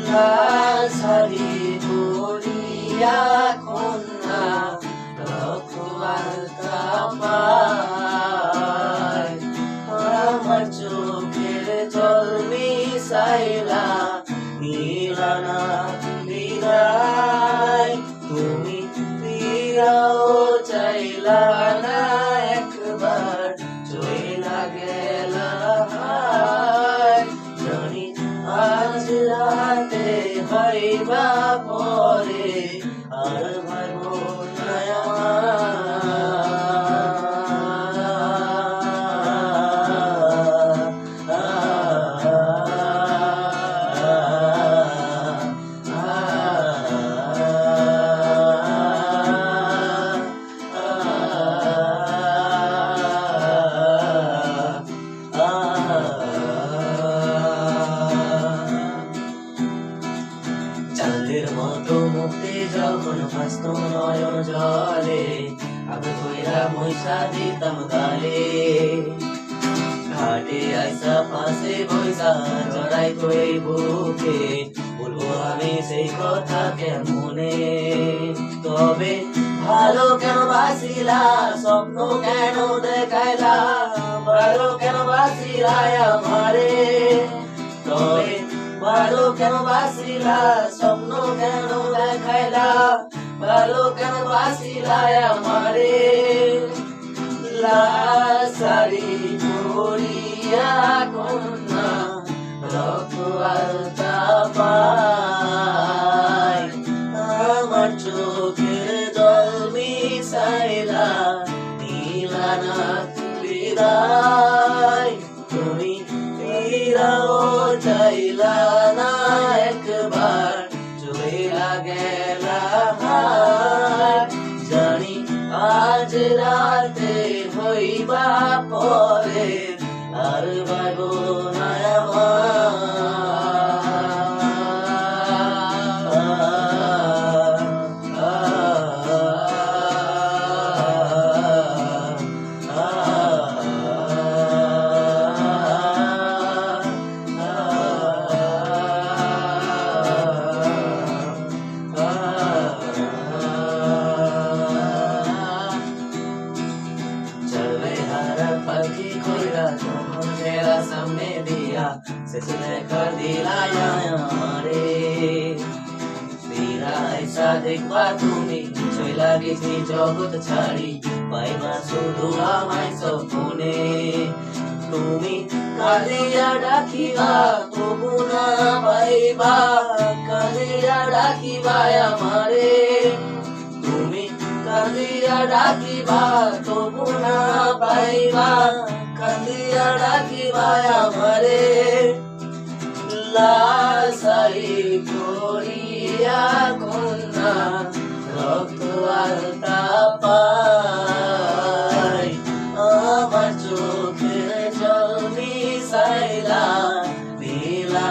লাশারি করিয়া কন্যা রক্ষবার্তা পায় আমার চোখের জল মিশাইলা নিলানা বিদায় তুমি ফিরাও চাইলা না একবার চইলা গেলা জানি আজ রাতে হইবা পরে আর ভাইব না চাঁদের মতো মুক্তি যখন ভাসত নয়ন জলে আগে কইরা মহিষা দিতাম গালে ঘাটে আইসা পাশে বইসা জড়াই কই বুকে বলবো আমি সেই কথা কেমনে তবে ভালো কেন বাসিলা স্বপ্ন কেন দেখাইলা ভালো কেন বাসিলা আমারে তবে ভালো কেন বাসিলা স্বপ্ন কেন দেখাইলা ভালো কেন বাসিলা আমারে লাশারি করিয়া কন্যা রক্ষবার্তা পায় আমার চোখের জল মিশাইলা নিলানা বিদায় তুমি ফিরাও চাইলা না একবার চইলা গেলা জানি আজ রাতে হইবা পরে আর ভাইব না पलकी खोला मेरा सामने दिया सचने कर दिला हमारे मेरा ऐसा देखवा তুমি চইলা গেছি জগৎ ছাড়ি পাইবা শুধু আমায় স্বপ্নে তুমি কালিয়া ডাকিবা তবু না পাইবা কালিয়া ডাকিবা আমারে তুমি কালিয়া ডাকিবা তবু না পাইবা কালিয়া ডাকিবা আমারে লাশারি করিয়া কন্যা রক্ষবার্তা পায় আমার চোখের জল মিশাইলা দিলা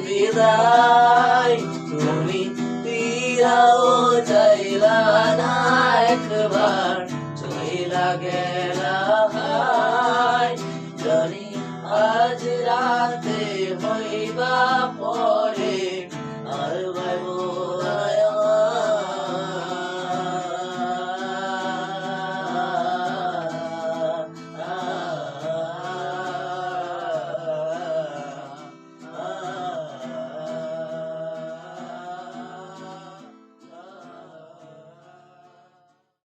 বিদায় তুমি ফিরাও চাইলা না একবার চইলা গেলা